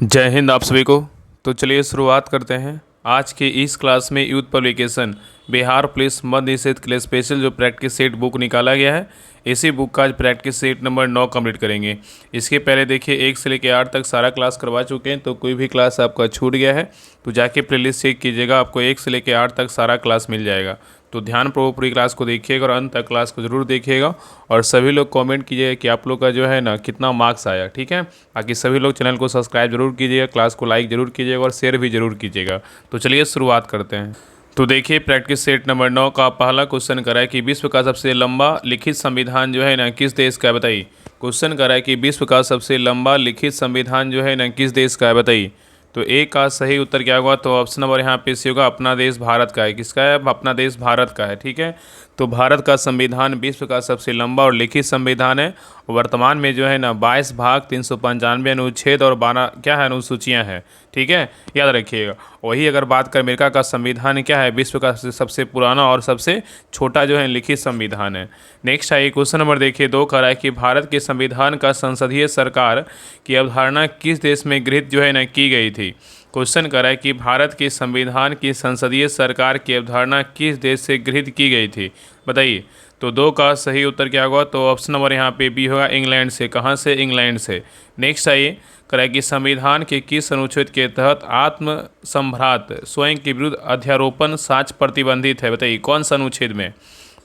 जय हिंद आप सभी को। तो चलिए शुरुआत करते हैं। आज के इस क्लास में यूथ पब्लिकेशन बिहार पुलिस मध्य निषेध के लिए स्पेशल जो प्रैक्टिस सेट बुक निकाला गया है, इसी बुक का आज प्रैक्टिस सेट नंबर 9 कंप्लीट करेंगे। इसके पहले देखिए 1 से लेकर 8 तक सारा क्लास करवा चुके हैं, तो कोई भी क्लास आपका छूट गया है तो जाके प्लेलिस्ट चेक कीजिएगा, आपको 1 से लेकर 8 तक सारा क्लास मिल जाएगा। तो ध्यानपूर्वक पूरी क्लास को देखिएगा और अंत तक क्लास को ज़रूर देखिएगा। और सभी लोग कमेंट कीजिएगा कि आप लोग का जो है ना कितना मार्क्स आया, ठीक है। बाकी सभी लोग चैनल को सब्सक्राइब जरूर कीजिएगा, क्लास को लाइक जरूर कीजिएगा और शेयर भी जरूर कीजिएगा। तो चलिए शुरुआत करते हैं। तो देखिए प्रैक्टिस सेट नंबर 9 का पहला क्वेश्चन करा है कि विश्व का सबसे लंबा लिखित संविधान जो है ना किस देश का है, बताइए। क्वेश्चन करा है कि विश्व का सबसे लंबा लिखित संविधान जो है ना किस देश का है, बताइए। तो ए का सही उत्तर क्या होगा, तो ऑप्शन नंबर यहाँ पे सी होगा, अपना देश भारत का है। किसका है, अपना देश भारत का है, ठीक है। तो भारत का संविधान विश्व का सबसे लंबा और लिखित संविधान है। वर्तमान में जो है ना 22 भाग 395 अनुच्छेद और 12 क्या है अनुसूचियाँ हैं, ठीक है, याद रखिएगा। वही अगर बात करें अमेरिका का संविधान क्या है, विश्व का सबसे पुराना और सबसे छोटा जो है लिखित संविधान है। नेक्स्ट है क्वेश्चन नंबर देखिए 2 का है कि भारत के संविधान का संसदीय सरकार की अवधारणा किस देश में गृहीत जो है ना की गई थी। क्वेश्चन कर रहा है कि भारत के संविधान की संसदीय सरकार की अवधारणा किस देश से गृहीत की गई थी, बताइए। तो 2 का सही उत्तर क्या होगा, तो ऑप्शन नंबर यहाँ पे बी होगा, इंग्लैंड से। कहाँ से, इंग्लैंड से। नेक्स्ट आइए करें कि संविधान के किस अनुच्छेद के तहत आत्म सम्भ्रात स्वयं के विरुद्ध अध्यारोपण साक्ष्य प्रतिबंधित है, बताइए कौन सा अनुच्छेद में।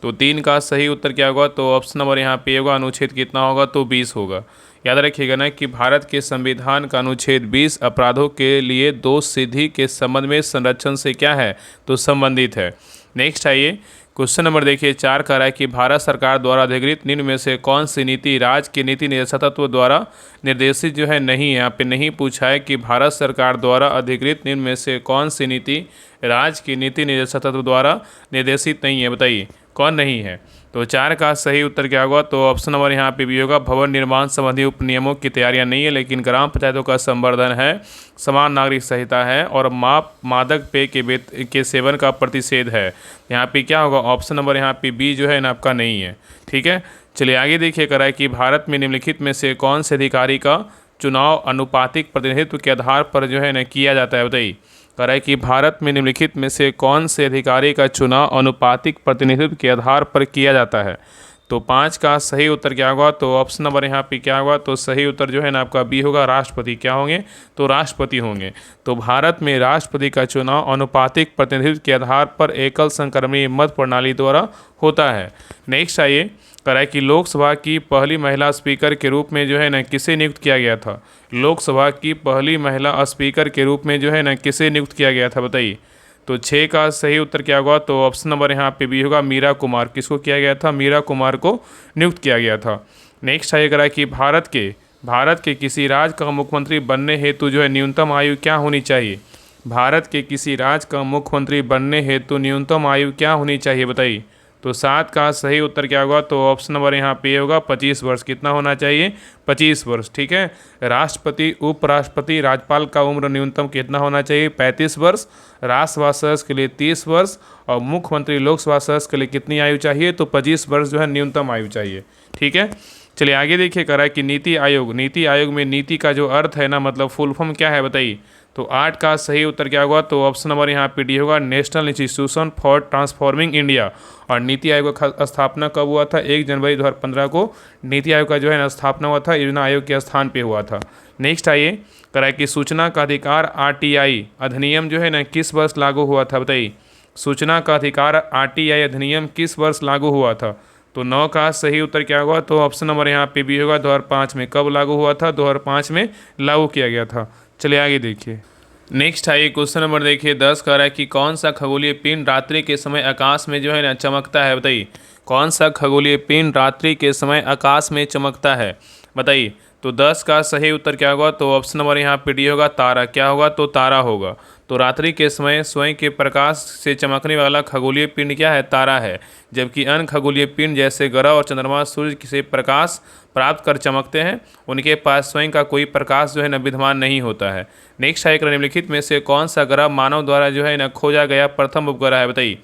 तो 3 का सही उत्तर क्या होगा, तो ऑप्शन नंबर यहाँ पे होगा, अनुच्छेद कितना होगा, तो 20 होगा। याद रखिएगा ना कि भारत के संविधान का अनुच्छेद 20 अपराधों के लिए दोष सिद्धि के संबंध में संरक्षण से क्या है, तो संबंधित है। नेक्स्ट आइए क्वेश्चन नंबर देखिए 4 का है कि भारत सरकार द्वारा अधिकृत निम्न में से कौन सी नीति राज्य के नीति निर्देशकत्व द्वारा निर्देशित जो है नहीं है। यहाँ पे नहीं पूछा है कि भारत सरकार द्वारा अधिकृत निम्न में से कौन सी नीति राज्य की नीति निर्देशकत्व द्वारा निर्देशित नहीं है, बताइए कौन नहीं है। तो 4 का सही उत्तर क्या होगा, तो ऑप्शन नंबर यहाँ पे भी होगा, भवन निर्माण संबंधी उपनियमों की तैयारियां नहीं है, लेकिन ग्राम पंचायतों का संवर्धन है, समान नागरिक संहिता है और मादक पेय के सेवन का प्रतिषेध है। यहाँ पे क्या होगा, ऑप्शन नंबर यहाँ पे बी जो है ना आपका नहीं है, ठीक है। चलिए आगे देखिए करा कि भारत में निम्नलिखित में से कौन से अधिकारी का चुनाव अनुपातिक प्रतिनिधित्व के आधार पर जो है ना किया जाता है, बताइए। कह है कि भारत में निम्नलिखित में से कौन से अधिकारी का चुनाव अनुपातिक प्रतिनिधित्व के आधार पर किया जाता है। तो 5 का सही उत्तर क्या होगा, तो ऑप्शन नंबर यहाँ पे क्या होगा, तो सही उत्तर जो है ना आपका बी होगा, राष्ट्रपति। क्या होंगे, तो राष्ट्रपति होंगे। तो भारत में राष्ट्रपति का चुनाव अनुपातिक प्रतिनिधित्व के आधार पर एकल संक्रमणीय मत प्रणाली द्वारा होता है। नेक्स्ट आइए करा कि लोकसभा की पहली महिला स्पीकर के रूप में जो है ना किसे नियुक्त किया गया था। लोकसभा की पहली महिला स्पीकर के रूप में जो है ना किसे नियुक्त किया गया था, बताइए। तो 6 का सही उत्तर क्या होगा, तो ऑप्शन नंबर यहाँ पे भी होगा, मीरा कुमार। किसको किया गया था, मीरा कुमार को नियुक्त किया गया था। नेक्स्ट आएगा कि भारत के किसी राज्य का मुख्यमंत्री बनने हेतु जो है न्यूनतम आयु क्या होनी चाहिए। भारत के किसी राज्य का मुख्यमंत्री बनने हेतु न्यूनतम आयु क्या होनी चाहिए, बताइए। तो 7 का सही उत्तर क्या होगा, तो ऑप्शन नंबर यहाँ पे होगा 25 वर्ष। कितना होना चाहिए, 25 वर्ष, ठीक है। राष्ट्रपति, उपराष्ट्रपति, राज्यपाल का उम्र न्यूनतम कितना होना चाहिए, 35 वर्ष। राज्यसभा सदस्य के लिए 30 वर्ष और मुख्यमंत्री लोकसभा सदस्य के लिए कितनी आयु चाहिए, तो 25 वर्ष जो है न्यूनतम आयु चाहिए, ठीक है। चलिए आगे देखिए करा है कि नीति आयोग में नीति का जो अर्थ है ना, मतलब फुल फॉर्म क्या है, बताइए। तो 8 का सही उत्तर क्या होगा, तो ऑप्शन नंबर यहाँ पे डी होगा, national institution for transforming India. और नीति आयोग का स्थापना कब हुआ था, 1 जनवरी 2015 को नीति आयोग का जो है ना स्थापना हुआ था, योजना आयोग के स्थान पे हुआ था। नेक्स्ट आइए करा कि सूचना का अधिकार RTI अधिनियम जो है ना किस वर्ष लागू हुआ था, बताइए। सूचना का अधिकार RTI अधिनियम किस वर्ष लागू हुआ था। तो 9 का सही उत्तर क्या होगा, तो ऑप्शन नंबर यहाँ पे भी होगा, 2005 में। कब लागू हुआ था, 2005 में लागू किया गया था। चलिए आगे देखिए नेक्स्ट है क्वेश्चन नंबर देखिए 10 का है कि कौन सा खगोलीय पिंड रात्रि के समय आकाश में जो है ना चमकता है, बताइए। कौन सा खगोलीय पिंड रात्रि के समय आकाश में चमकता है, बताइए। तो 10 का सही उत्तर क्या होगा, तो ऑप्शन नंबर यहाँ पे डी होगा, तारा। क्या होगा, तो तारा होगा। तो रात्रि के समय स्वयं के प्रकाश से चमकने वाला खगोलीय पिंड क्या है, तारा है। जबकि अन्य खगोलीय पिंड जैसे ग्रह और चंद्रमा सूर्य से प्रकाश प्राप्त कर चमकते हैं, उनके पास स्वयं का कोई प्रकाश जो है ना विद्यमान नहीं होता है। नेक्स्ट है निम्नलिखित में से कौन सा ग्रह मानव द्वारा जो है ना खोजा गया प्रथम उपग्रह है, बताइए।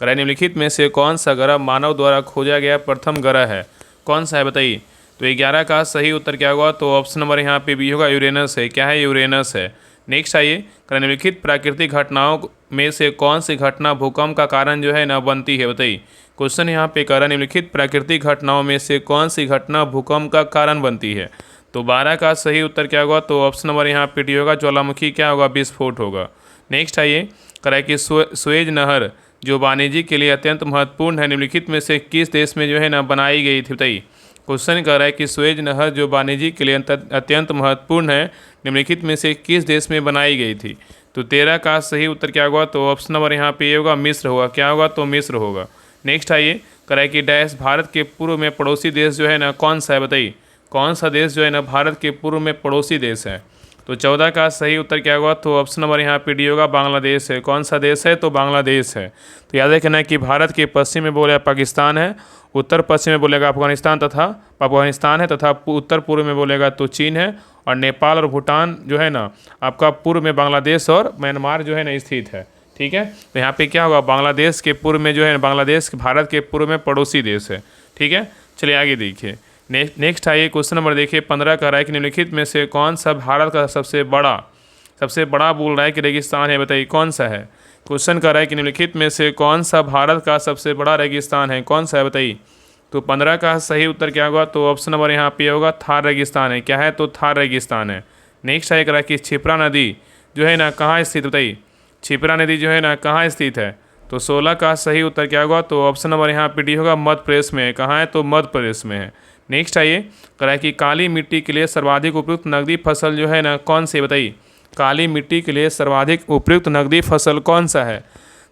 निम्नलिखित में से कौन सा ग्रह मानव द्वारा खोजा गया प्रथम ग्रह है, कौन सा है, बताइए। तो 11 का सही उत्तर क्या होगा? तो ऑप्शन नंबर यहाँ पे बी होगा, यूरेनस है। क्या है? यूरेनस है। नेक्स्ट आइए, निम्नलिखित प्राकृतिक घटनाओं में से कौन सी घटना भूकंप का कारण जो है ना बनती है? बताइए। क्वेश्चन यहाँ पे कह रहा है निम्नलिखित प्राकृतिक घटनाओं में से कौन सी घटना भूकंप का कारण बनती है? तो 12 का सही उत्तर क्या होगा? तो ऑप्शन नंबर यहाँ पे डी होगा, ज्वालामुखी क्या होगा? विस्फोट होगा। नेक्स्ट आइए, कह कि सुएज नहर जो वाणिज्य के लिए अत्यंत महत्वपूर्ण है, निम्नलिखित में से किस देश में जो है ना बनाई गई थी? बताइए। क्वेश्चन कह रहा है कि सुएज नहर जो वाणिज्य के लिए अत्यंत महत्वपूर्ण है, निम्नलिखित में से किस देश में बनाई गई थी? तो 13 का सही उत्तर क्या होगा? तो ऑप्शन नंबर यहाँ पे ये होगा, मिस्र होगा। क्या होगा? तो मिस्र होगा। नेक्स्ट आइए, कह रहा है कि डैश भारत के पूर्व में पड़ोसी देश जो है ना कौन सा है? बताइए। कौन सा देश जो है ना भारत के पूर्व में पड़ोसी देश है? तो 14 का सही उत्तर क्या होगा? तो ऑप्शन नंबर यहाँ पे डी होगा, बांग्लादेश है। कौन सा देश है? तो बांग्लादेश है। तो याद रखना कि भारत के पश्चिम में बोलेगा पाकिस्तान है, उत्तर पश्चिम में बोलेगा अफगानिस्तान तथा उत्तर पूर्व में बोलेगा तो चीन है, और नेपाल और भूटान जो है ना आपका पूर्व में बांग्लादेश और म्यांमार जो है ना स्थित है। ठीक है, तो यहाँ पे क्या होगा? बांग्लादेश के पूर्व में जो है बांग्लादेश भारत के पूर्व में पड़ोसी देश है। ठीक है, चलिए आगे देखिए। नेक्स्ट आइए, क्वेश्चन नंबर देखिए 15 कह रहा है कि निम्नलिखित में से कौन सा भारत का सबसे बड़ा बोल रहा है कि रेगिस्तान है? बताइए कौन सा है? क्वेश्चन कह रहा है कि निम्नलिखित में से कौन सा भारत का सबसे बड़ा रेगिस्तान है? कौन सा है? बताइए। तो 15 का सही उत्तर क्या होगा? तो ऑप्शन नंबर यहाँ पे होगा, थार रेगिस्तान है। क्या है? तो थार रेगिस्तान है। नेक्स्ट आइए, कह रहा है कि क्षिप्रा नदी जो है ना कहाँ स्थित? बताइए। क्षिप्रा नदी जो है ना कहाँ स्थित है? तो 16 का सही उत्तर क्या होगा? तो ऑप्शन नंबर यहाँ पे डी होगा, मध्य प्रदेश में है। कहाँ है? तो मध्य प्रदेश में है। नेक्स्ट आइए, कह रहा है कि काली मिट्टी के लिए सर्वाधिक उपयुक्त नकदी फसल जो है ना कौन सी? बताइए। काली मिट्टी के लिए सर्वाधिक उपयुक्त नकदी फसल कौन सा है?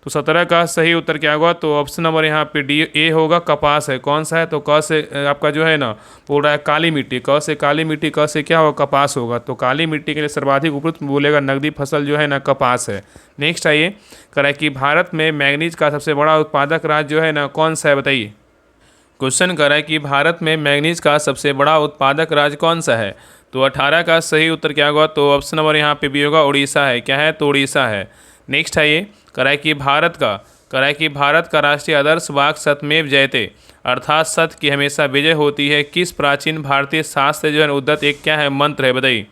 तो 17 का सही उत्तर क्या होगा? तो ऑप्शन नंबर यहाँ पे डी ए होगा, कपास है। कौन सा है? तो क से आपका जो है ना बोल रहा है काली मिट्टी, क से काली मिट्टी, क से क्या होगा? कपास होगा। तो काली मिट्टी के लिए सर्वाधिक उपयुक्त बोलेगा नकदी फसल जो है ना कपास है। नेक्स्ट आइए, कह रहा है कि भारत में मैंगनीज का सबसे बड़ा उत्पादक राज्य जो है ना कौन सा है? बताइए। क्वेश्चन कर रहा है कि भारत में मैंगनीज का सबसे बड़ा उत्पादक राज्य कौन सा है? तो 18 का सही उत्तर क्या होगा? तो ऑप्शन नंबर यहाँ पे भी होगा, उड़ीसा है। क्या है? तो उड़ीसा है। नेक्स्ट आइए, कह रहा है कि भारत का राष्ट्रीय आदर्श वाक्य सत्यमेव जयते, अर्थात सत्य की हमेशा विजय होती है, किस प्राचीन भारतीय शास्त्र जो है उद्धत एक क्या है मंत्र है? बताइए।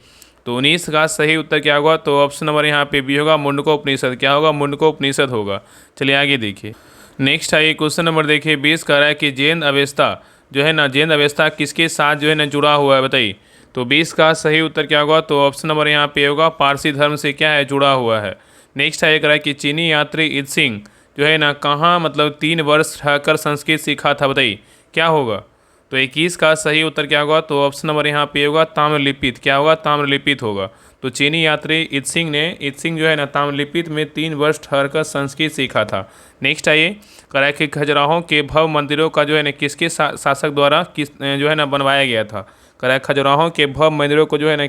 तो 19 का सही उत्तर क्या होगा? तो ऑप्शन नंबर यहाँ पे भी होगा, मुंडकोपनिषद। क्या होगा? मुंडकोपनिषद होगा। चलिए आगे देखिए। नेक्स्ट आइए, क्वेश्चन नंबर देखिए 20 कह रहा है कि जैन अवस्था जो है ना किसके साथ जो है ना जुड़ा हुआ है? बताइए। तो 20 का सही उत्तर क्या होगा? तो ऑप्शन नंबर यहाँ पे होगा, पारसी धर्म से क्या है? जुड़ा हुआ है। नेक्स्ट आइए, कह रहा है कि चीनी यात्री इत्सिंग जो है ना कहाँ मतलब 3 वर्ष रहकर संस्कृत सीखा था? बताइए क्या होगा? तो 21 का सही उत्तर क्या होगा? तो ऑप्शन नंबर यहाँ पे होगा, ताम्रलिपित। क्या होगा? ताम्रलिपित होगा। तो चीनी यात्री इत्सिंग जो है ना ताम्रलिपित में 3 वर्ष ठहरकर संस्कृत सीखा था। नेक्स्ट आइए, कह रहा है कि खजुराहो के भव्य मंदिरों का जो है ना किसके शासक द्वारा जो है ना बनवाया गया था? कह रहा है खजुराहो के भव्य मंदिरों को जो है ना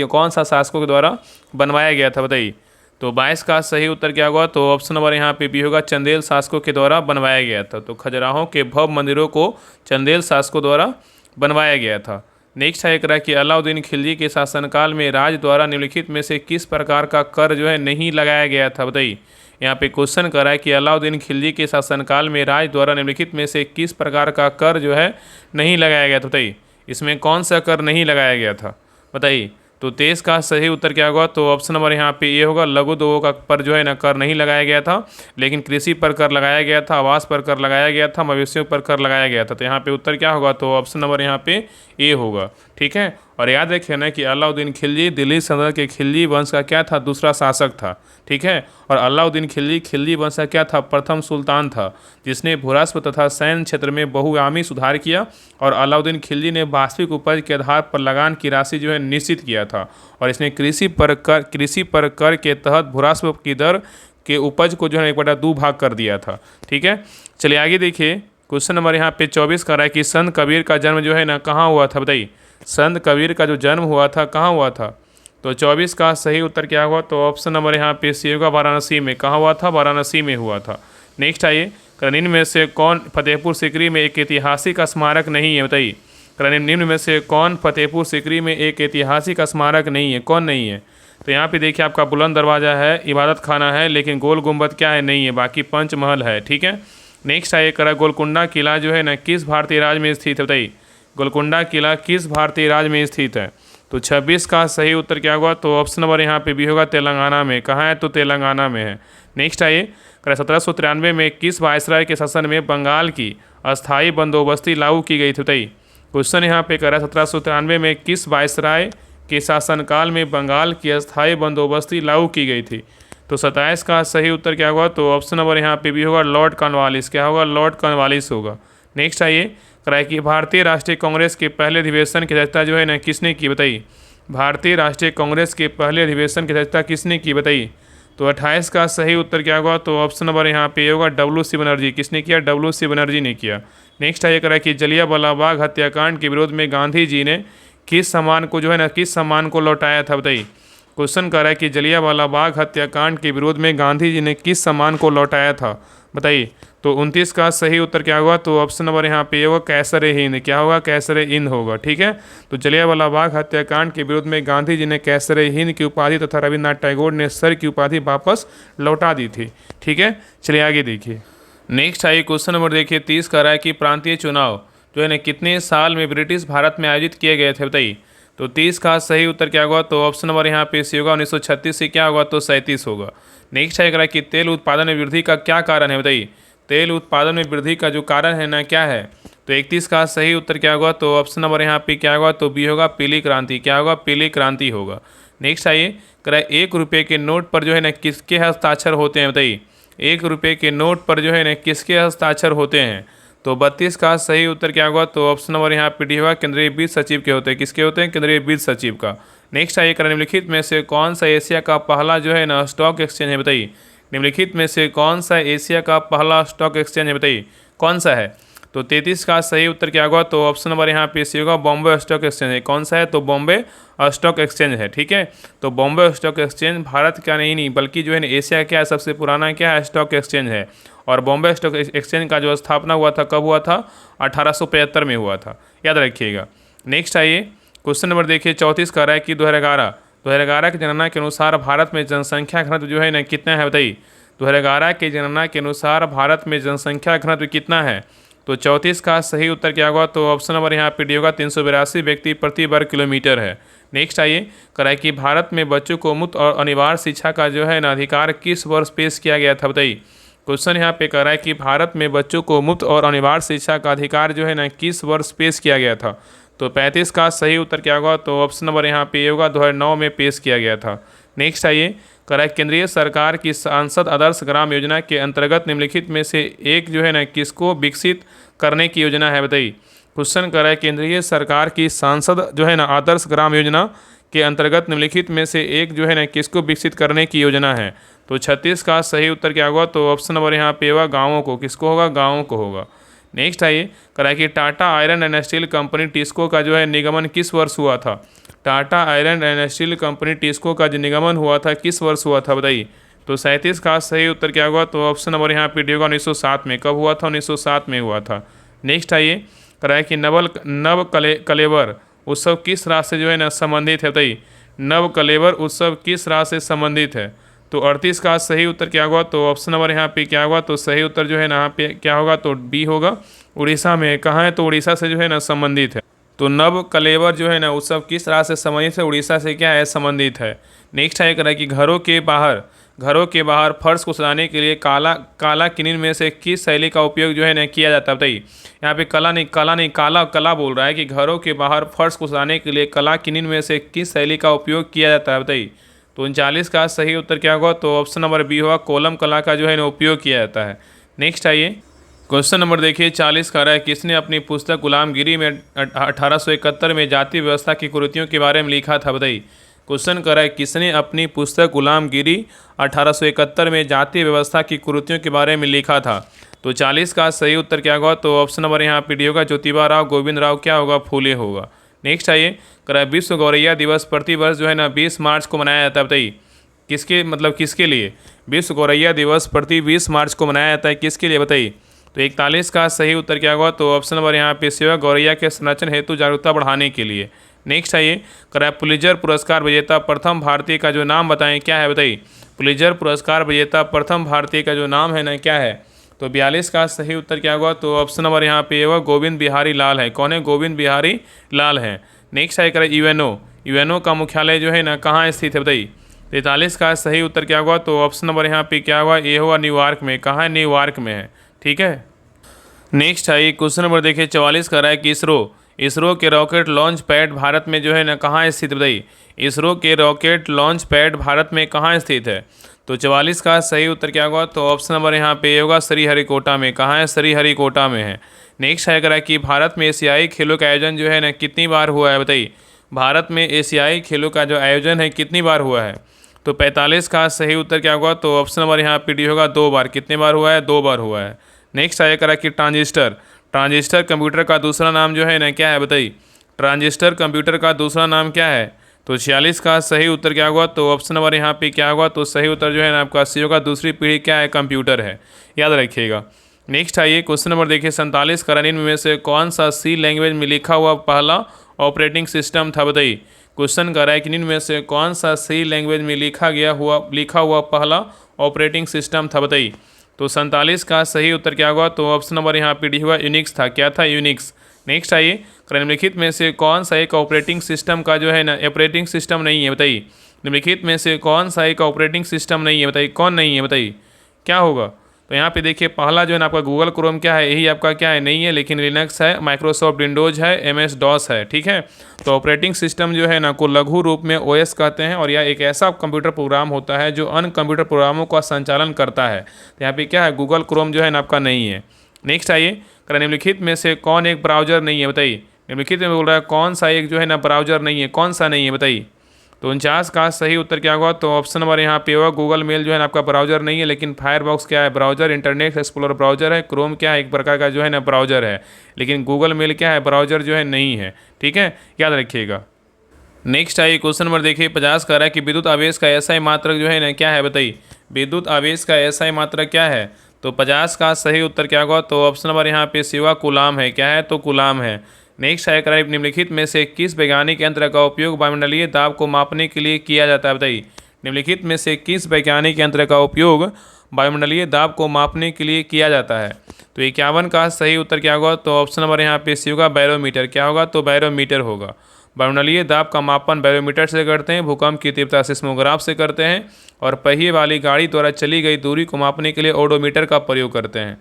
कौन सा शासकों के द्वारा बनवाया गया था? बताइए। तो 22 का सही उत्तर क्या होगा? तो ऑप्शन नंबर यहाँ पे भी होगा, चंदेल शासकों के द्वारा बनवाया गया था। तो खजुराहो के भव्य मंदिरों को चंदेल शासकों द्वारा बनवाया गया था। नेक्स्ट है, कह रहा है कि अलाउद्दीन खिलजी के शासनकाल में राज द्वारा निम्नलिखित में से किस प्रकार का कर जो है नहीं लगाया गया था? बताइए। यहाँ पे क्वेश्चन कर रहा है कि अलाउद्दीन खिलजी के शासनकाल में राज द्वारा निम्नलिखित में से किस प्रकार का कर जो है नहीं लगाया गया था? बताइए। इसमें कौन सा कर नहीं लगाया गया था? बताइए। तो 23 का सही उत्तर क्या होगा? तो ऑप्शन नंबर यहाँ पे ये होगा, लघु उद्योगों का पर जो है ना कर नहीं लगाया गया था, लेकिन कृषि पर कर लगाया गया था, आवास पर कर लगाया गया था, मवेशियों पर कर लगाया गया था। तो यहाँ पे उत्तर क्या होगा? तो ऑप्शन नंबर यहाँ पे ए होगा। ठीक है, और याद रखिए ना कि अलाउद्दीन खिलजी दिल्ली सल्तनत के खिलजी वंश का क्या था? दूसरा शासक था। ठीक है, और अलाउद्दीन खिलजी वंश का क्या था? प्रथम सुल्तान था, जिसने भूरास्प तथा सैन्य क्षेत्र में बहुआयामी सुधार किया। और अलाउद्दीन खिलजी ने वास्तविक उपज के आधार पर लगान की राशि जो है निश्चित किया था, और इसने कृषि पर कर के तहत भूरास्प की दर के उपज को जो है 1/2 भाग कर दिया था। ठीक है, चलिए आगे देखिए। क्वेश्चन नंबर यहाँ पे 24 कर रहा है कि संत कबीर का जन्म जो है ना कहाँ हुआ था? बताइए। संत कबीर का जो जन्म हुआ था कहाँ हुआ था? तो 24 का सही उत्तर क्या हुआ? तो ऑप्शन नंबर यहाँ पे सी होगा, वाराणसी में। कहाँ हुआ था? वाराणसी में हुआ था। नेक्स्ट आइए, निम्न में से कौन फतेहपुर सीकरी में एक ऐतिहासिक स्मारक नहीं है? बताइए। निम्न में से कौन फतेहपुर सीकरी में एक ऐतिहासिक स्मारक नहीं है? कौन नहीं है? तो यहाँ पे देखिए, आपका बुलंद दरवाज़ा है, इबादत खाना है, लेकिन गोल गुम्बद क्या है? नहीं है, बाकी पंचमहल है। ठीक है, नेक्स्ट आइए, करा गोलकुंडा किला जो है ना किस भारतीय राज्य में स्थित है? बताइए। गोलकुंडा किला किस भारतीय राज्य में स्थित है? तो 26 का सही उत्तर क्या होगा? तो ऑप्शन नंबर यहाँ पे भी होगा तेलंगाना में। कहाँ है? तो तेलंगाना में है। नेक्स्ट आइए, 1793 में किस वायसराय के शासन में बंगाल की अस्थायी बंदोबस्ती लागू की गई थी? बताइए। क्वेश्चन यहाँ पे कह रहा है 1793 में किस वायसराय के शासनकाल में बंगाल की अस्थायी बंदोबस्ती लागू की गई थी? तो 27 का सही उत्तर क्या होगा? तो ऑप्शन नंबर यहाँ पे भी होगा लॉर्ड कॉर्नवालिस। क्या होगा? लॉर्ड कॉर्नवालिस होगा। नेक्स्ट आइए, कराए कि भारतीय राष्ट्रीय कांग्रेस के पहले अधिवेशन की अध्यक्षता जो है ना किसने की? बताइए। भारतीय राष्ट्रीय कांग्रेस के पहले अधिवेशन की अध्यक्षता किसने की? बताइए। तो 28 का सही उत्तर क्या होगा? तो ऑप्शन नंबर यहाँ पे होगा WC बनर्जी। किसने किया? WC बनर्जी ने किया। नेक्स्ट आइए, करा कि जलियांवाला बाग हत्याकांड के विरोध में गांधी जी ने किस सम्मान को जो है ना किस सम्मान को लौटाया था? बताइए। क्वेश्चन कर रहा है कि जलियांवाला बाग हत्याकांड के विरोध में गांधी जी ने किस सम्मान को लौटाया था? बताइए। तो 29 का सही उत्तर क्या होगा? तो ऑप्शन नंबर यहाँ पे होगा कैसर-ए-हिंद। क्या होगा? कैसर-ए-हिंद होगा। ठीक है, तो जलियांवाला बाग हत्याकांड के विरोध में गांधी जी ने कैसर-ए-हिंद की उपाधि तथा रविन्द्रनाथ टैगोर ने सर की उपाधि वापस लौटा दी थी। ठीक है, चलिए आगे देखिए। नेक्स्ट आइए, क्वेश्चन नंबर देखिए 30 का रहा है कि प्रांतीय चुनाव जो है ना कितने साल में ब्रिटिश भारत में आयोजित किए गए थे? बताइए। तो 30 का सही उत्तर क्या होगा? तो ऑप्शन नंबर यहाँ पे सी होगा 1936 से क्या होगा? तो 37 होगा। नेक्स्ट है कि तेल उत्पादन में वृद्धि का क्या कारण है? बताइए। तेल उत्पादन में वृद्धि का जो कारण है ना क्या है? तो 31 का सही उत्तर क्या होगा? तो ऑप्शन नंबर यहाँ पे क्या होगा? तो बी होगा पीली क्रांति। क्या होगा? पीली क्रांति होगा। नेक्स्ट आइए, करा 1 रुपये के नोट पर जो है ना किसके हस्ताक्षर होते हैं? बताइए। 1 रुपये के नोट पर जो है ना किसके हस्ताक्षर होते हैं? तो 32 का सही उत्तर क्या होगा? तो ऑप्शन नंबर यहाँ पे डी होगा केंद्रीय वित्त सचिव के होते हैं। किसके होते हैं? केंद्रीय वित्त सचिव का। नेक्स्ट आइए, निम्नलिखित में से कौन सा एशिया का पहला जो है ना स्टॉक एक्सचेंज है? बताइए। निम्नलिखित में से कौन सा एशिया का पहला स्टॉक एक्सचेंज है? बताइए कौन सा है? तो 33 का सही उत्तर क्या होगा? तो ऑप्शन नंबर यहाँ पे सी होगा बॉम्बे स्टॉक एक्सचेंज है। कौन सा है? तो बॉम्बे स्टॉक एक्सचेंज है। ठीक है, तो बॉम्बे स्टॉक एक्सचेंज भारत का नहीं बल्कि जो है ना एशिया क्या है सबसे पुराना क्या है स्टॉक एक्सचेंज है। और बॉम्बे स्टॉक एक्सचेंज का जो स्थापना हुआ था कब हुआ था? 1875 में हुआ था, याद रखिएगा। नेक्स्ट आइए, क्वेश्चन नंबर देखिए 34 का रहा है कि 2011 की जनगणना के अनुसार भारत में जनसंख्या घनत्व जो है ना कितना है? बताइए। 2011 की जनगणना के अनुसार भारत में जनसंख्या घनत्व कितना है? तो 34 का सही उत्तर क्या होगा? तो ऑप्शन नंबर यहाँ पे डी होगा 382 व्यक्ति प्रति वर्ग किलोमीटर है। नेक्स्ट आइए, कराए कि भारत में बच्चों को मुफ्त और अनिवार्य शिक्षा का जो है ना अधिकार किस वर्ष पेश किया गया था? बताइए। क्वेश्चन यहाँ पे कह रहा है कि भारत में बच्चों को मुफ्त और अनिवार्य शिक्षा का अधिकार जो है ना किस वर्ष पेश किया गया था? तो 35 का सही उत्तर क्या होगा? तो ऑप्शन नंबर यहाँ पे ये होगा 2009 में पेश किया गया था। नेक्स्ट आइए, कह रहा है केंद्रीय सरकार की सांसद आदर्श ग्राम योजना के अंतर्गत निम्नलिखित में से एक जो है ना किसको विकसित करने की योजना है? बताइए। क्वेश्चन कर रहा है केंद्रीय सरकार की सांसद जो है ना आदर्श ग्राम योजना के अंतर्गत निम्नलिखित में से एक जो है ना किसको विकसित करने की योजना है? तो 36 का सही उत्तर क्या होगा? तो ऑप्शन नंबर यहाँ पे होगा गाँवों को। किसको होगा? गाँवों को होगा। नेक्स्ट आइए, करा कि Tata iron and steel company TISCO का जो है निगमन किस वर्ष हुआ था? Tata iron and steel company TISCO का जो निगमन हुआ था किस वर्ष हुआ था? बताइए। तो 37 का सही उत्तर क्या होगा? तो ऑप्शन नंबर यहाँ पे डी होगा 1907 में। कब हुआ था? 1907 में हुआ था। नेक्स्ट आइए, कराए कि कलेवर उत्सव किस राज्य से जो है ना संबंधित है? बताइए। नव कलेवर उत्सव किस राज्य से संबंधित है? तो 38 का सही उत्तर क्या होगा? तो ऑप्शन नंबर यहाँ पे क्या होगा? तो सही उत्तर जो है ना यहाँ पे क्या होगा? तो बी होगा उड़ीसा में। कहाँ है? तो उड़ीसा से जो है ना संबंधित है। तो नव कलेवर जो है ना उत्सव किस राज्य से संबंधित है? उड़ीसा से क्या है? संबंधित है। नेक्स्ट है करा कि घरों के बाहर फर्श को सजाने के लिए काला किनीन में से किस शैली का उपयोग जो है ना किया जाता है? बताइए। यहाँ पे काला बोल रहा है कि घरों के बाहर फर्श को सजाने के लिए काला किनीन में से किस शैली का उपयोग किया जाता है? बताइए। तो 39 का सही उत्तर क्या होगा? तो ऑप्शन नंबर बी होगा कोलम कला का जो है ना उपयोग किया जाता है। नेक्स्ट आइए, क्वेश्चन नंबर देखिए 40 का रहा है किसने अपनी पुस्तक गुलामगिरी में 1871 में जाति व्यवस्था की कुरीतियों के बारे में लिखा था? बताइए। क्वेश्चन कर रहा है किसने अपनी पुस्तक गुलामगिरी 1871 में जाति व्यवस्था की कुरीतियों के बारे में लिखा था? तो 40 का सही उत्तर क्या होगा? तो ऑप्शन नंबर यहाँ पे डी होगा ज्योतिबा राव गोविंद राव क्या होगा? फूले होगा। नेक्स्ट आइए, करा विश्व गौरैया दिवस प्रतिवर्ष जो है ना 20 मार्च को मनाया जाता है। बताइए किसके लिए विश्व गौरैया दिवस प्रति 20 मार्च को मनाया जाता है? किसके लिए? बताइए। तो 41 का सही उत्तर क्या होगा? तो ऑप्शन नंबर यहाँ पे सेवा गौरैया के संरक्षण हेतु जागरूकता बढ़ाने के लिए। नेक्स्ट आइए, करा पुलित्जर पुरस्कार विजेता प्रथम भारतीय का जो नाम बताएं क्या है? बताइए। पुलित्जर पुरस्कार विजेता प्रथम भारतीय का जो नाम है ना क्या है? तो 42 का सही उत्तर क्या होगा? तो ऑप्शन नंबर यहाँ पे होगा गोविंद बिहारी लाल है। कौन है? गोविंद बिहारी लाल है। नेक्स्ट है करें यूएनओ। यूएनओ का मुख्यालय जो है ना कहाँ स्थित है बताइए? 43 का सही उत्तर क्या होगा? तो ऑप्शन नंबर यहाँ पे क्या होगा? ये होगा न्यूयॉर्क में। कहाँ है? न्यूयॉर्क में है। ठीक है। नेक्स्ट है क्वेश्चन नंबर देखिए 44 का रहा है कि इसरो के रॉकेट लॉन्च पैड भारत में जो है ना कहाँ स्थित बताइए? इसरो के रॉकेट लॉन्च पैड भारत में कहाँ स्थित है? तो 44 का सही उत्तर क्या होगा? तो ऑप्शन नंबर यहाँ पे होगा श्रीहरिकोटा में। कहाँ है? श्रीहरिकोटा में है। नेक्स्ट है करा कि भारत में एशियाई खेलों का आयोजन जो है ना कितनी बार हुआ है बताइए? भारत में एशियाई खेलों का जो आयोजन है कितनी बार हुआ है? तो 45 का सही उत्तर क्या होगा? तो ऑप्शन नंबर यहाँ पे डी होगा 2 बार। कितने बार हुआ है? 2 बार हुआ है। नेक्स्ट आया करा कि ट्रांजिस्टर कंप्यूटर का दूसरा नाम जो है ना क्या है बताइए? ट्रांजिस्टर कंप्यूटर का दूसरा नाम क्या है? तो 46 का सही उत्तर क्या होगा? तो ऑप्शन नंबर यहाँ पे क्या होगा? तो सही उत्तर जो है ना आपका सी होगा। दूसरी पीढ़ी क्या है? कंप्यूटर है। याद रखिएगा। नेक्स्ट आइए क्वेश्चन नंबर देखिए 47 का निम्न में से कौन सा सी लैंग्वेज में लिखा हुआ पहला ऑपरेटिंग सिस्टम था बताइए? क्वेश्चन कर रहा है कि निम्न में से कौन सा सी लैंग्वेज में लिखा हुआ पहला ऑपरेटिंग सिस्टम था बताइए? तो 47 का सही उत्तर क्या होगा? तो ऑप्शन नंबर यहाँ पे डी होगा यूनिक्स था। क्या था? यूनिक्स। नेक्स्ट आइए निम्नलिखित में से कौन सा एक ऑपरेटिंग सिस्टम का जो है ना ऑपरेटिंग सिस्टम नहीं है बताइए? निम्नलिखित में से कौन सा एक ऑपरेटिंग सिस्टम नहीं है बताइए? कौन नहीं है बताइए? क्या होगा? तो यहाँ पे देखिए पहला जो है ना आपका गूगल क्रोम क्या है? यही आपका क्या है? नहीं है, लेकिन लिनक्स है, माइक्रोसॉफ्ट विंडोज है, MS डॉस है। ठीक है। तो ऑपरेटिंग सिस्टम जो है ना को लघु रूप में OS कहते हैं और यह एक ऐसा कंप्यूटर प्रोग्राम होता है जो अन्य कंप्यूटर प्रोग्रामों का संचालन करता है। तो यहाँ पे क्या है? गूगल क्रोम जो है ना आपका नहीं है। नेक्स्ट आइए निम्नलिखित में से कौन एक ब्राउजर नहीं है बताइए? निम्नलिखित में बोल रहा है कौन सा एक जो है ना ब्राउजर नहीं है? कौन सा नहीं है बताइए? तो 49 का सही उत्तर क्या होगा? तो ऑप्शन नंबर यहाँ पे होगा गूगल मेल जो है ना आपका ब्राउजर नहीं है, लेकिन फायरबॉक्स क्या है? ब्राउजर। इंटरनेट एक्सप्लोरर ब्राउजर है। क्रोम क्या है? एक प्रकार का जो है ना ब्राउजर है, लेकिन गूगल मेल क्या है? ब्राउजर जो है नहीं है। ठीक है, याद रखिएगा। नेक्स्ट आइए क्वेश्चन नंबर देखिए 50 का रहा है कि विद्युत आवेश का SI मात्रक जो है ना क्या है बताइए? विद्युत आवेश का SI मात्रक क्या है? तो 50 का सही उत्तर क्या होगा? तो ऑप्शन नंबर यहाँ पे शिवा कूलाम है। क्या है? तो कूलाम है। नेक्स्ट है कराइब निम्नलिखित में से किस वैज्ञानिक यंत्र का उपयोग वायुमंडलीय दाब को मापने के लिए किया जाता है बताइए? निम्नलिखित में से किस वैज्ञानिक यंत्र का उपयोग वायुमंडलीय दाब को मापने के लिए किया जाता है? तो 51 का सही उत्तर क्या होगा? तो ऑप्शन नंबर यहाँ पे सी होगा बैरोमीटर। क्या होगा? तो बैरोमीटर होगा। वायुमंडलीय दाब का मापन बैरोमीटर से करते हैं, भूकंप की तीव्रता सिस्मोग्राफ से करते हैं, और पहिए वाली गाड़ी द्वारा चली गई दूरी को मापने के लिए ओडोमीटर का प्रयोग करते हैं।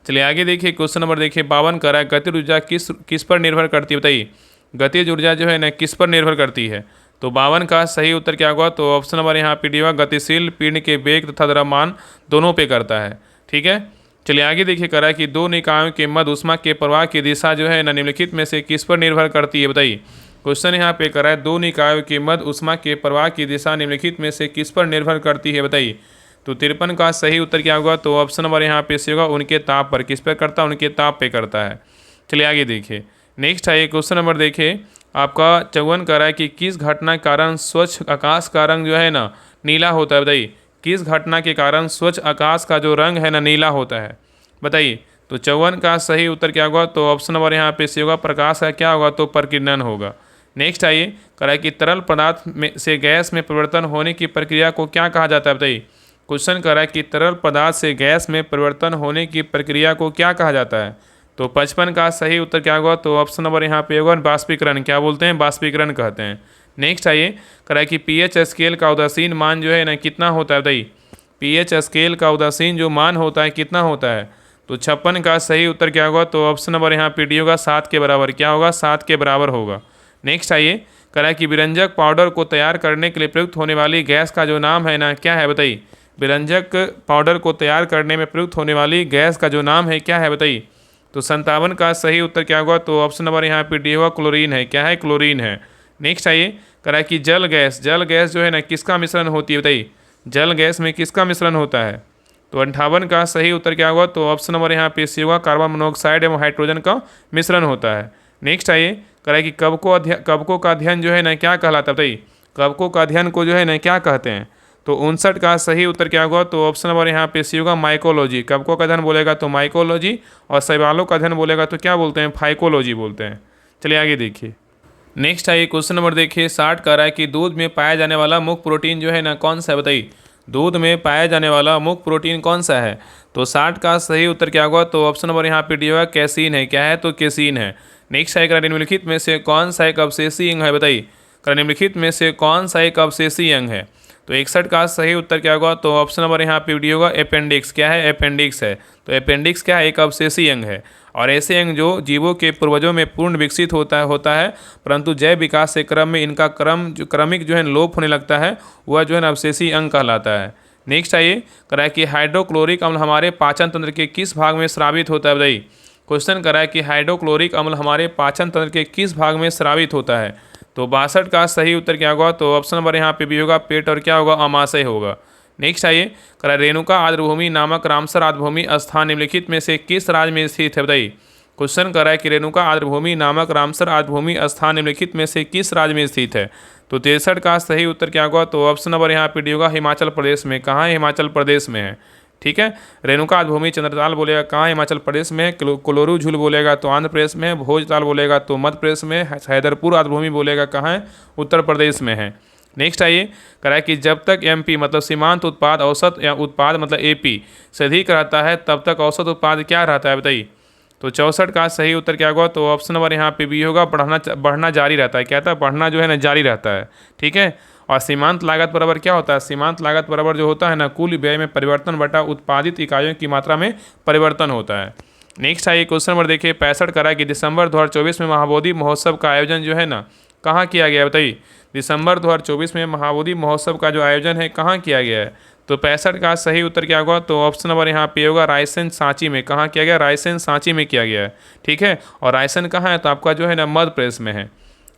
चलिए आगे देखिए क्वेश्चन नंबर देखिए 52 का गतिज ऊर्जा किस पर निर्भर करती है बताइए? गतिज ऊर्जा जो है ना किस पर निर्भर करती है? तो 52 का सही उत्तर क्या होगा? तो ऑप्शन नंबर यहाँ पे डी होगा गतिशील पिंड के वेग तथा द्रव्यमान दोनों पे करता है। ठीक है। चलिए आगे देखिए करा कि दो निकायों के मध्य ऊष्मा के प्रवाह की दिशा जो है ना निम्नलिखित में से किस पर निर्भर करती है बताइए? क्वेश्चन यहाँ पे करा है दो निकायों के मध्य ऊष्मा के प्रवाह की दिशा निम्नलिखित में से किस पर निर्भर करती है बताइए? तो 53 का सही उत्तर क्या होगा? तो ऑप्शन नंबर यहाँ पे से होगा उनके ताप पर। किस पर करता है? उनके ताप पे करता है। चलिए आगे देखिए नेक्स्ट है क्वेश्चन नंबर देखिए आपका 54 का रहा है कि किस घटना के कारण स्वच्छ आकाश का रंग जो है ना नीला होता है बताइए? किस घटना के कारण स्वच्छ आकाश का जो रंग है ना नीला होता है बताइए? तो 54 का सही उत्तर क्या होगा? तो ऑप्शन नंबर यहाँ पे से होगा प्रकाश का क्या होगा? तो प्रकीर्णन होगा। नेक्स्ट आइए करा कि तरल पदार्थ में से गैस में परिवर्तन होने की प्रक्रिया को क्या कहा जाता है बताइए? क्वेश्चन करा कि तरल पदार्थ से गैस में परिवर्तन होने की प्रक्रिया को क्या कहा जाता है? तो 55 का सही उत्तर क्या होगा? तो ऑप्शन नंबर यहाँ पे होगा बाष्पीकरण। क्या बोलते हैं? बाष्पीकरण कहते हैं। नेक्स्ट आइए करा कि pH स्केल का उदासीन मान जो है ना कितना होता है बताइए? pH स्केल का उदासीन जो मान होता है कितना होता है? तो 56 का सही उत्तर क्या होगा? तो ऑप्शन नंबर यहाँ पे डी होगा 7 के बराबर। क्या होगा? 7 के बराबर होगा। नेक्स्ट आइए करा कि विरंजक पाउडर को तैयार करने के लिए प्रयुक्त होने वाली गैस का जो नाम है ना क्या है बताइए? विरंजक पाउडर को तैयार करने में प्रयुक्त होने वाली गैस का जो नाम है क्या है बताइए? तो 57 का सही उत्तर क्या होगा? तो ऑप्शन नंबर यहाँ पे डी होगा क्लोरीन है। क्या है? क्लोरीन है। नेक्स्ट आइए करा कि जल गैस जो है ना किसका मिश्रण होती है बताइए? जल गैस में किसका मिश्रण होता है? तो 58 का सही उत्तर क्या होगा? तो ऑप्शन नंबर यहाँ पे सी होगा कार्बन मोनोऑक्साइड एवं हाइड्रोजन का मिश्रण होता है। नेक्स्ट आइए करा कि कवकों का अध्ययन जो है ना क्या कहलाता है बताइए? कवकों का अध्ययन को जो है ना क्या कहते हैं? तो 59 का सही उत्तर क्या होगा? तो ऑप्शन नंबर यहाँ पे सी होगा माइकोलॉजी। कवकों का अध्ययन बोलेगा तो माइकोलॉजी, और शैवालों का अध्ययन बोलेगा तो क्या बोलते हैं? फाइकोलॉजी बोलते हैं। चलिए आगे देखिए नेक्स्ट आइए क्वेश्चन नंबर देखिए 60 का रहा है कि दूध में पाया जाने वाला मुख्य प्रोटीन जो है ना कौन सा है बताइए? दूध में पाया जाने वाला मुख्य प्रोटीन कौन सा है? तो 60 का सही उत्तर क्या होगा? तो ऑप्शन नंबर यहाँ पे डी होगा, कैसीन है। क्या है? तो कैसीन है। नेक्स्ट है, निम्नलिखित में से कौन सा एक अवशेषी अंग है? बताइए, निम्नलिखित में से कौन सा एक अवशेषी अंग है? तो 61 का सही उत्तर क्या होगा? तो ऑप्शन नंबर यहाँ पे डी होगा, अपेंडिक्स। क्या है? अपेंडिक्स है। तो अपेंडिक्स क्या है? एक अवशेषी अंग है। और ऐसे अंग जो जीवों के पूर्वजों में पूर्ण विकसित होता है, परंतु जैव विकास के क्रम में इनका क्रमिक जो है लोप होने लगता है, वह जो है अवशेषी अंग कहलाता है। नेक्स्ट आइए, करा कि हाइड्रोक्लोरिक अम्ल हमारे पाचन तंत्र के किस भाग में स्रावित होता है? बताइए, क्वेश्चन करा है कि हाइड्रोक्लोरिक अम्ल हमारे पाचन तंत्र के किस भाग में स्रावित होता है? तो 62 का सही उत्तर क्या होगा? तो ऑप्शन नंबर यहाँ पे भी होगा, पेट, और क्या होगा? अमाशय होगा। नेक्स्ट आइए, करा रेणुका आर्द्रभूमि नामक रामसर आर्द्रभूमि स्थान निम्नलिखित में से किस राज्य में स्थित है? बताइए, क्वेश्चन कर रहा है कि रेणुका आर्द्रभूमि नामक रामसर आर्द्रभूमि स्थान निम्नलिखित में से किस राज्य में स्थित है? तो 63 का सही उत्तर क्या होगा? तो ऑप्शन नंबर यहाँ पे डी होगा, हिमाचल प्रदेश में। कहाँ है? हिमाचल प्रदेश में है। ठीक है, रेणुका आर्द्रभूमि चंद्रताल बोलेगा कहाँ? हिमाचल प्रदेश में। कोलोरू झील बोलेगा तो आंध्र प्रदेश में। भोजताल बोलेगा तो मध्य प्रदेश में। हैदरपुर आर्द्रभूमि बोलेगा कहाँ है? उत्तर प्रदेश में है। नेक्स्ट आइए, करा कि जब तक एमपी मतलब सीमांत उत्पाद औसत या उत्पाद मतलब एपी से अधिक रहता है, तब तक औसत उत्पाद क्या रहता है? बताइए। तो 64 का सही उत्तर क्या होगा? तो ऑप्शन नंबर यहाँ पे भी होगा, बढ़ना जारी रहता है। क्या था? बढ़ना जो है ना जारी रहता है। ठीक है, और सीमांत लागत बराबर क्या होता है? सीमांत लागत बराबर जो होता है ना, कुल व्यय में परिवर्तन बटा उत्पादित इकाइयों की मात्रा में परिवर्तन होता है। नेक्स्ट आइए, क्वेश्चन नंबर देखिए 65 करा कि दिसंबर 2024 में महाबोधि महोत्सव का आयोजन जो है ना कहाँ किया गया? बताइए, दिसंबर 2024 में महाबोधि महोत्सव का जो आयोजन है कहाँ किया गया है? तो 65 का सही उत्तर क्या होगा? तो ऑप्शन नंबर यहाँ पे होगा, रायसेन सांची में। कहाँ किया गया? रायसेन सांची में किया गया है। ठीक है, और रायसेन कहाँ है? तो आपका जो है ना मध्य प्रदेश में है।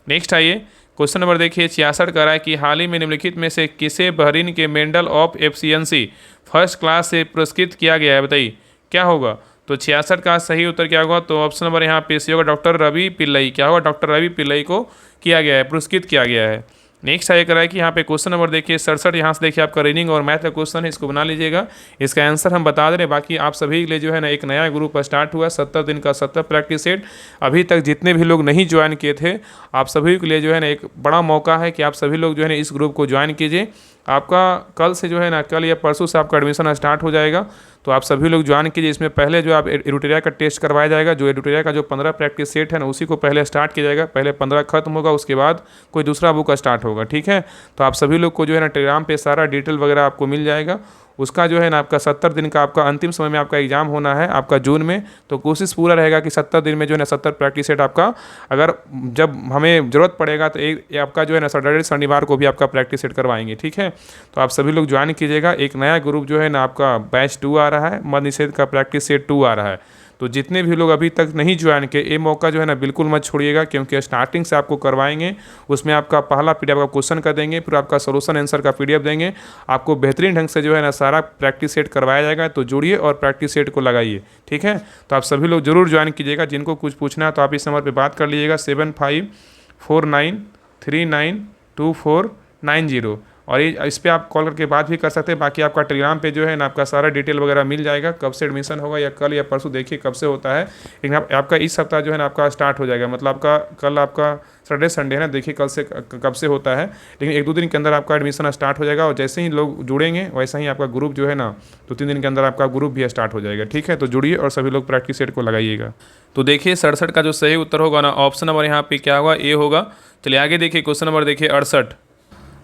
नेक्स्ट आइए, क्वेश्चन नंबर देखिए 66 का है कि हाल ही में निम्नलिखित में से किसे बहरीन के medal of efficiency first class से पुरस्कृत किया गया है? बताइए, क्या होगा? तो 66 का सही उत्तर क्या होगा? तो ऑप्शन नंबर यहाँ पे सी होगा, डॉक्टर रवि पिल्लई। क्या होगा? डॉक्टर रवि पिल्लई को किया गया है, पुरस्कृत किया गया है। नेक्स्ट आइए करा है कि यहाँ पे क्वेश्चन नंबर देखिए 67, यहाँ से देखिए आपका रीडिंग और मैथ का क्वेश्चन है, इसको बना लीजिएगा। इसका आंसर हम बता दे रहे हैं। बाकी आप सभी के लिए जो है ना एक नया ग्रुप स्टार्ट हुआ, 70 दिन का 70 प्रैक्टिस सेट। अभी तक जितने भी लोग नहीं ज्वाइन किए थे, आप सभी के लिए जो है ना एक बड़ा मौका है कि आप सभी लोग जो है ना इस ग्रुप को ज्वाइन कीजिए। आपका कल से जो है ना, कल या परसों से आपका एडमिशन स्टार्ट हो जाएगा, तो आप सभी लोग ज्वाइन कीजिए। इसमें पहले जो आप एडुटेरिया का टेस्ट करवाया जाएगा, जो एडुटेरिया का जो 15 प्रैक्टिस सेट है ना, उसी को पहले स्टार्ट किया जाएगा। पहले 15 खत्म होगा, उसके बाद कोई दूसरा बुक स्टार्ट होगा। ठीक है, तो आप सभी लोग को जो है ना टेलीग्राम पे सारा डिटेल वगैरह आपको मिल जाएगा। उसका जो है ना आपका 70 दिन का आपका अंतिम समय में आपका एग्जाम होना है आपका जून में। तो कोशिश पूरा रहेगा कि 70 दिन में जो है ना 70 प्रैक्टिस सेट आपका, अगर जब हमें ज़रूरत पड़ेगा तो एक आपका जो है ना सैटरडे शनिवार को भी आपका प्रैक्टिस सेट करवाएंगे। ठीक है, तो आप सभी लोग ज्वाइन कीजिएगा। एक नया ग्रुप जो है ना आपका बैच 2 आ रहा है, मद निषेध का प्रैक्टिस सेट 2 आ रहा है। तो जितने भी लोग अभी तक नहीं ज्वाइन किए, ये मौका जो है ना बिल्कुल मत छोड़िएगा, क्योंकि स्टार्टिंग से आपको करवाएंगे। उसमें आपका पहला पीडीएफ का क्वेश्चन कर देंगे, फिर आपका सोल्यूशन आंसर का पीडीएफ देंगे। आपको बेहतरीन ढंग से जो है ना सारा प्रैक्टिस सेट करवाया जाएगा। तो जुड़िए और प्रैक्टिस सेट को लगाइए। ठीक है, तो आप सभी लोग जरूर ज्वाइन कीजिएगा। जिनको कुछ पूछना है तो आप इस नंबर पर बात कर लीजिएगा, 7549392490। और ये इस पर आप कॉल करके बात भी कर सकते हैं। बाकी आपका टेलीग्राम पे जो है ना आपका सारा डिटेल वगैरह मिल जाएगा, कब से एडमिशन होगा, या कल या परसों देखिए कब से होता है। लेकिन आपका इस सप्ताह जो है ना आपका स्टार्ट हो जाएगा, मतलब आपका कल आपका सैटरडे संडे है ना, देखिए कल से कब से होता है। लेकिन 1-2 दिन के अंदर आपका एडमिशन स्टार्ट हो जाएगा। और जैसे ही लोग जुड़ेंगे वैसा ही आपका ग्रुप जो है ना 2-3 दिन के अंदर आपका ग्रुप भी स्टार्ट हो जाएगा। ठीक है, तो जुड़िए और सभी लोग प्रैक्टिस सेट को लगाइएगा। तो देखिए 67 का जो सही उत्तर होगा ना, ऑप्शन नंबर यहाँ पे क्या होगा? ए होगा। चलिए आगे देखिए, क्वेश्चन नंबर देखिए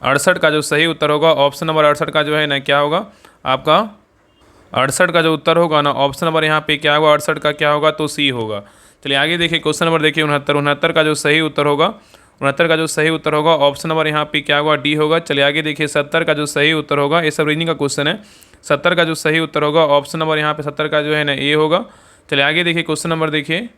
68 का जो सही उत्तर होगा, ऑप्शन नंबर 68 का जो है ना क्या होगा आपका? 68 का जो उत्तर होगा ना, ऑप्शन नंबर यहाँ पे क्या होगा? 68 का क्या होगा? तो सी होगा। चलिए आगे देखिए, क्वेश्चन नंबर देखिए 69 का जो सही उत्तर होगा, 69 का जो सही उत्तर होगा, ऑप्शन नंबर यहाँ पे क्या होगा? डी होगा। चलिए आगे देखिए 70 का जो सही उत्तर होगा, ये सब रीजनिंग का क्वेश्चन है। 70 का जो सही उत्तर होगा, ऑप्शन नंबर यहाँ पे 70 का जो है ना ए होगा। चलिए आगे देखिए, क्वेश्चन नंबर देखिए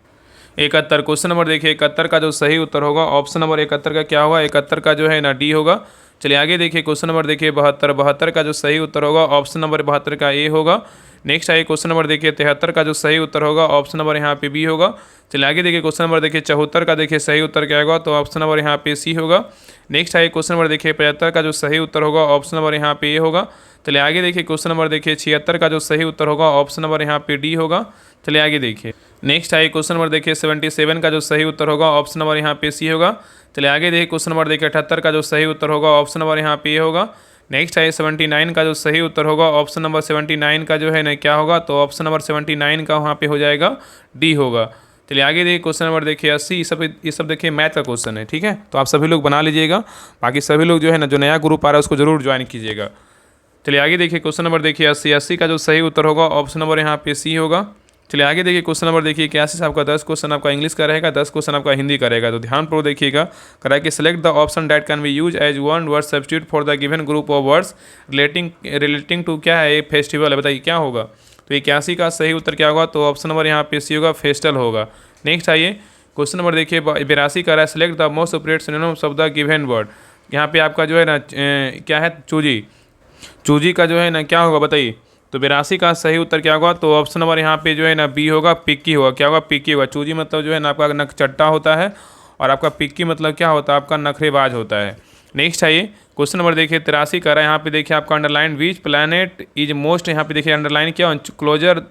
71, क्वेश्चन नंबर देखिए 71 का जो सही उत्तर होगा, ऑप्शन नंबर 71 का क्या होगा? 71 का जो है ना डी होगा। चलिए आगे देखिए, क्वेश्चन नंबर देखिए 72 का जो सही उत्तर होगा, ऑप्शन नंबर 72 का ए होगा। नेक्स्ट आइए, क्वेश्चन नंबर देखिए 73 का जो सही उत्तर होगा, ऑप्शन नंबर यहाँ पे बी होगा। चलिए आगे देखिए, क्वेश्चन नंबर देखिए 74 का देखिए सही उत्तर क्या होगा? तो ऑप्शन नंबर यहाँ पे सी होगा। नेक्स्ट आइए, क्वेश्चन नंबर देखिए 75 का जो सही उत्तर होगा, ऑप्शन नंबर यहाँ पे ए होगा। चलिए आगे देखिए, क्वेश्चन नंबर देखिए 76 का जो सही उत्तर होगा, ऑप्शन नंबर यहाँ पे डी होगा। चलिए आगे देखिए, नेक्स्ट आइए, क्वेश्चन नंबर देखिए 77 का जो सही उत्तर होगा, ऑप्शन नंबर यहाँ पे सी होगा। चलिए आगे देखिए, क्वेश्चन नंबर देखिए 78 का जो सही उत्तर होगा, ऑप्शन नंबर यहाँ पे ए होगा। नेक्स्ट है 79 का जो सही उत्तर होगा ऑप्शन नंबर 79 का जो है ना क्या होगा, तो ऑप्शन नंबर 79 का वहाँ पे हो जाएगा डी होगा। चलिए आगे देखिए क्वेश्चन नंबर देखिए 80। ये सब देखिए मैथ का क्वेश्चन है, ठीक है, तो आप सभी लोग बना लीजिएगा। बाकी सभी लोग जो है ना जो नया ग्रुप आ रहा है उसको जरूर ज्वाइन कीजिएगा। चलिए आगे देखिए क्वेश्चन नंबर देखिए 80 का जो सही उत्तर होगा ऑप्शन नंबर यहाँ पे सी होगा। चलिए आगे देखिए क्वेश्चन नंबर देखिए 81 से आपका 10 क्वेश्चन आपका इंग्लिश का रहेगा, 10 क्वेश्चन आपका हिंदी का रहेगा। तो ध्यानपूर्वक देखिएगा। करा है कि select the option that can be use as one word substitute for the given group of words relating to क्या है, ये फेस्टिवल है, बताइए क्या होगा। तो 81 का सही उत्तर क्या होगा, तो ऑप्शन नंबर यहाँ पे सी होगा, फेस्टल होगा। नेक्स्ट आइए क्वेश्चन नंबर देखिए 82 का रहा है select the most appropriate synonyms of the given word. यहाँ पे आपका जो है ना क्या है, चूजी। चूजी का जो है ना क्या होगा बताइए। तो 82 का सही उत्तर क्या होगा, तो ऑप्शन नंबर यहाँ पे जो है ना बी होगा, पिक्की होगा। क्या होगा, पिक्की होगा। चूजी मतलब जो है ना आपका नक चट्टा होता है, और आपका पिक्की मतलब क्या होता है, आपका नखरेबाज होता है। नेक्स्ट है ये क्वेश्चन नंबर देखिए 83 का रहा है। यहाँ पे देखिए आपका underline which planet is most, यहाँ पे देखिए अंडरलाइन क्या क्लोजर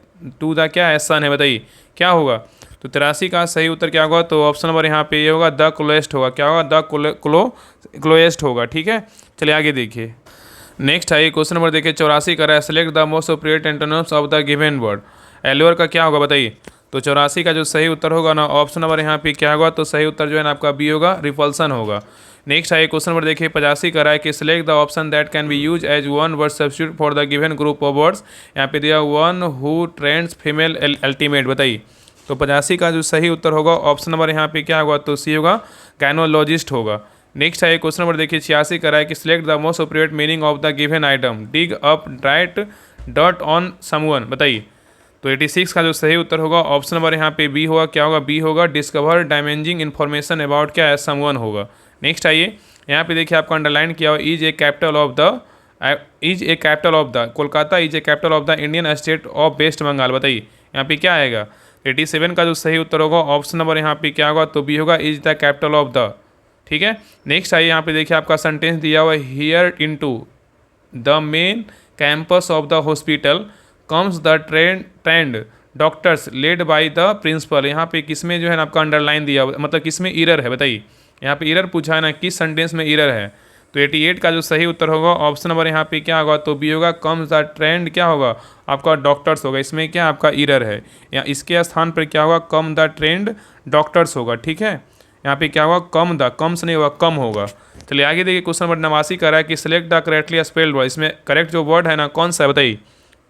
टू द क्या है, सन है, बताइए क्या होगा। तो 83 का सही उत्तर क्या होगा, तो ऑप्शन नंबर यहाँ पे ये होगा, द क्लोएस्ट होगा। क्या होगा, द क्लोएस्ट होगा, ठीक है। चलिए आगे देखिए नेक्स्ट है क्वेश्चन नंबर देखिए 84 का रहा है select the most appropriate antonyms of the given word. Allure का क्या होगा बताइए। तो 84 का जो सही उत्तर होगा ना ऑप्शन नंबर यहाँ पे क्या होगा, तो सही उत्तर जो है ना आपका बी होगा, रिपल्सन होगा। नेक्स्ट है क्वेश्चन नंबर देखिए 85 का रहा है कि select the option that can be use as one word substitute for the given group of words. यहाँ पे दिया one who trends female ultimate, बताइए। तो 85 का जो सही उत्तर होगा ऑप्शन नंबर यहाँ पे क्या होगा, तो सी होगा, गायनोलॉजिस्ट होगा। नेक्स्ट है क्वेश्चन नंबर देखिए 86 का रहा है कि select the most appropriate meaning of the given item dig up right dot on someone, बताइए। तो 86 का जो सही उत्तर होगा ऑप्शन नंबर यहाँ पे बी होगा। क्या होगा, बी होगा, डिस्कवर डायमेंजिंग इन्फॉर्मेशन अबाउट क्या है, समवन होगा। नेक्स्ट आइए यहाँ पे देखिए आपका अंडरलाइन किया हुआ is a capital of the Kolkata is a capital of the Indian state of West Bengal, बताइए यहाँ पे क्या आएगा। 87 का जो सही उत्तर होगा ऑप्शन नंबर यहाँ पे क्या होगा, तो बी होगा, is the capital of the, ठीक है। नेक्स्ट आइए यहाँ पे देखिए आपका सेंटेंस दिया हुआ है here into the main campus of the hospital comes the trained doctors led by the principal. यहाँ पे किसमें जो है ना आपका अंडरलाइन दिया हुआ, मतलब किसमें एरर है, बताइए। यहाँ पे एरर पूछा है ना, किस सेंटेंस में एरर है। तो 88 का जो सही उत्तर होगा ऑप्शन नंबर यहाँ पे क्या होगा, तो बी होगा, कम्स द ट्रेंड क्या होगा आपका, डॉक्टर्स होगा। इसमें क्या आपका एरर है, या इसके स्थान पर क्या होगा, कम द ट्रेंड डॉक्टर्स होगा, ठीक है। यहाँ पे क्या होगा, कम से नहीं होगा, कम होगा। चलिए आगे देखिए क्वेश्चन नंबर 89 का रहा है कि select the correctly spelled word. इसमें करेक्ट जो वर्ड है ना कौन सा है, बताइए।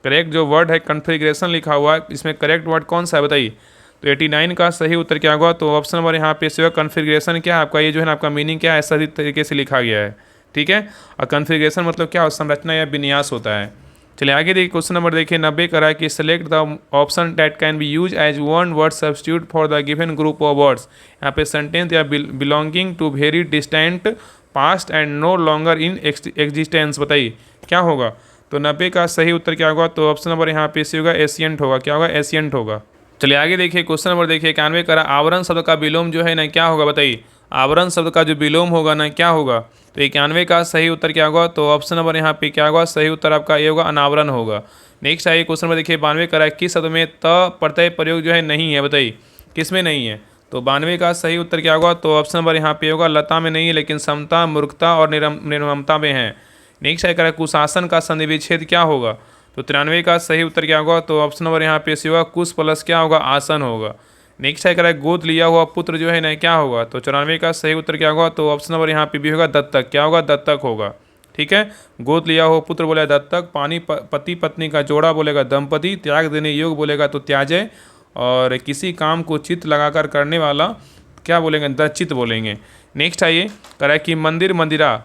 करेक्ट जो वर्ड है कन्फिग्रेशन लिखा हुआ है, इसमें करेक्ट वर्ड कौन सा है, बताइए। तो 89 का सही उत्तर क्या होगा, तो ऑप्शन नंबर यहाँ पे से कन्फिग्रेशन क्या है आपका, ये जो है ना आपका मीनिंग क्या है, सही तरीके से लिखा गया है, ठीक है। और कन्फिग्रेशन मतलब क्या, संरचना या विन्यास होता है। चलिए आगे देखिए क्वेश्चन नंबर देखिए 90 का रहा है कि select the option that can be use as one word substitute for the given group of words. यहाँ पे सेंटेंस या belonging to very distant past and no longer in existence, बताइए क्या होगा। तो 90 का सही उत्तर क्या होगा, तो ऑप्शन नंबर यहाँ पे सी होगा, एशियंट होगा। क्या होगा, एशियंट होगा। चलिए आगे देखिए क्वेश्चन नंबर देखिए 91 का आवरण शब्द का विलोम जो है ना क्या होगा, बताइए। आवरण शब्द का जो विलोम होगा ना क्या होगा, तो 91 का सही उत्तर क्या होगा, तो ऑप्शन नंबर यहाँ पे क्या होगा, सही उत्तर आपका ये होगा, अनावरण होगा। नेक्स्ट आइए क्वेश्चन नंबर देखिए 92 का किस शब्द में त प्रत्यय प्रयोग जो है नहीं है, बताइए किस में नहीं है। तो 92 का सही उत्तर क्या होगा, तो ऑप्शन नंबर यहाँ पे होगा, लता में नहीं है, लेकिन समता, मूर्खता और निर्ममता में है। नेक्स्ट आइए कुशासन का संधि विच्छेद क्या होगा, तो 93 का सही उत्तर क्या होगा, तो ऑप्शन नंबर यहाँ पे सी होगा, कुश प्लस क्या होगा, आसन होगा। नेक्स्ट है गोद लिया हुआ पुत्र जो है ना क्या होगा, तो 94 का सही उत्तर क्या होगा, तो ऑप्शन नंबर यहाँ पे भी होगा, दत्तक। क्या होगा, दत्तक होगा, ठीक है। गोद लिया हुआ पुत्र बोलेगा दत्तक, पति पत्नी का जोड़ा बोलेगा दंपति, त्याग देने योग बोलेगा तो त्याजय, और किसी काम को चित्त लगाकर करने वाला क्या बोलेंगे, दचित बोलेंगे। नेक्स्ट आइए करा कि मंदिर मंदिरा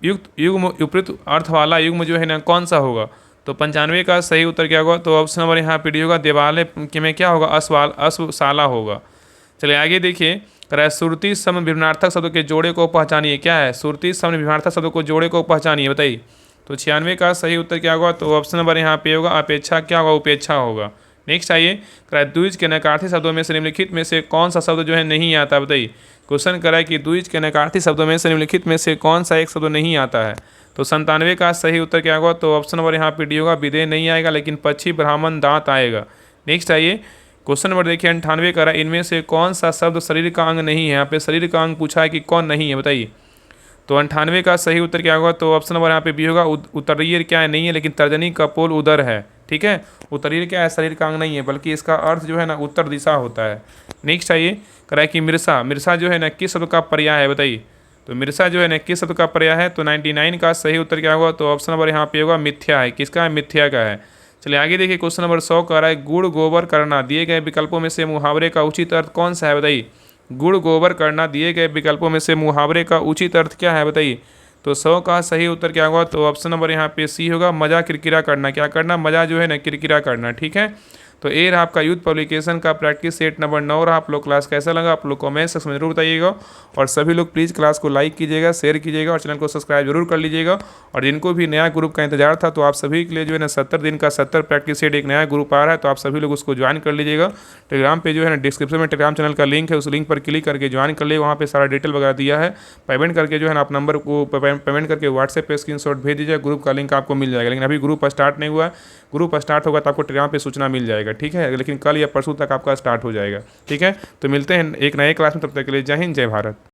युक्त युग्म विपरीत अर्थ वाला युग्म जो है ना कौन सा होगा, तो 95 का सही उत्तर क्या होगा, तो ऑप्शन नंबर यहाँ पे डी होगा, देवालय के में क्या होगा, अश्वशाला होगा। चलिए आगे देखिए करा सुरती सम विभिन्नार्थक शब्दों के जोड़े को पहचानिए। क्या है, सुरती सम विभिन्नार्थक शब्दों को जोड़े को पहचानिए, बताइए। तो 96 का सही उत्तर क्या होगा, तो ऑप्शन नंबर यहाँ पे होगा, अपेक्षा क्या होगा, उपेक्षा होगा। नेक्स्ट आइए करा द्विज के नकारार्थी शब्दों में से निम्नलिखित में से कौन सा शब्द जो है नहीं आता, बताइए। क्वेश्चन कराए कि द्विज के नकारार्थी शब्दों में से निम्नलिखित में से कौन सा एक शब्द नहीं आता है। तो 97 का सही उत्तर क्या होगा, तो ऑप्शन नंबर यहाँ पे डी होगा, विदेह नहीं आएगा, लेकिन पक्षी ब्राह्मण दांत आएगा। नेक्स्ट आइए क्वेश्चन नंबर देखिए 98 का इनमें से कौन सा शब्द शरीर का अंग नहीं है। यहाँ पे शरीर का अंग पूछा है कि कौन नहीं है, बताइए। तो 98 का सही उत्तर क्या होगा? तो ऑप्शन नंबर यहाँ पे बी होगा। उत्तरीय क्या है? नहीं है, लेकिन तर्जनी का पोल उधर है। ठीक है, उत्तरीय क्या है? शरीर का अंग नहीं है, बल्कि इसका अर्थ जो है ना उत्तर दिशा होता है। नेक्स्ट आइए, कराए कि मिर्सा, मिर्सा जो है ना किस शब्द का पर्याय है? बताइए। तो मिर्सा जो है ना किस शब्द का पर्याय है? तो 99 का सही उत्तर क्या होगा? तो ऑप्शन नंबर यहाँ पे होगा मिथ्या है। किसका है? मिथ्या का है। चलिए आगे देखिए, क्वेश्चन नंबर 100 कह रहा है गुड़ गोबर करना दिए गए विकल्पों में से मुहावरे का उचित अर्थ कौन सा है? बताइए। गुड़ गोबर करना दिए गए विकल्पों में से मुहावरे का उचित अर्थ क्या है? बताइए। तो 100 का सही उत्तर क्या होगा? तो ऑप्शन नंबर यहाँ पे सी होगा, मजा किरकिरा करना। क्या करना? मजा जो है ना किरकिरा करना। ठीक है, तो ये रहा आपका यूथ पब्लिकेशन का प्रैक्टिस सेट नंबर 9 रहा। आप लोग क्लास कैसा लगा आप लोग कमेंट सेक्शन में जरूर बताइएगा, और सभी लोग प्लीज़ क्लास को लाइक कीजिएगा, शेयर कीजिएगा और चैनल को सब्सक्राइब जरूर कर लीजिएगा। और जिनको भी नया ग्रुप का इंतजार था, तो आप सभी के लिए जो है ना 70 दिन का 70 प्रैक्टिस सेट एक नया ग्रुप आ रहा है, तो आप सभी लोग उसको ज्वाइन कर लीजिएगा। टेलीग्राम पे जो है ना डिस्क्रिप्शन में टेलीग्राम चैनल का लिंक है, उस लिंक पर क्लिक करके ज्वाइन कर लिए। वहाँ पे सारा डिटेल वगैरह दिया है। पेमेंट करके जो है ना आप नंबर को पेमेंट करके व्हाट्सएप पे स्क्रीनशॉट भेज दीजिए, ग्रुप का लिंक आपको मिल जाएगा। लेकिन अभी ग्रुप स्टार्ट नहीं हुआ है, ग्रुप स्टार्ट होगा तो आपको टेलीग्राम पे सूचना मिल जाएगा। ठीक है, लेकिन कल या परसों तक आपका स्टार्ट हो जाएगा। ठीक है, तो मिलते हैं एक नए क्लास में, तब तक के लिए जय हिंद जय भारत।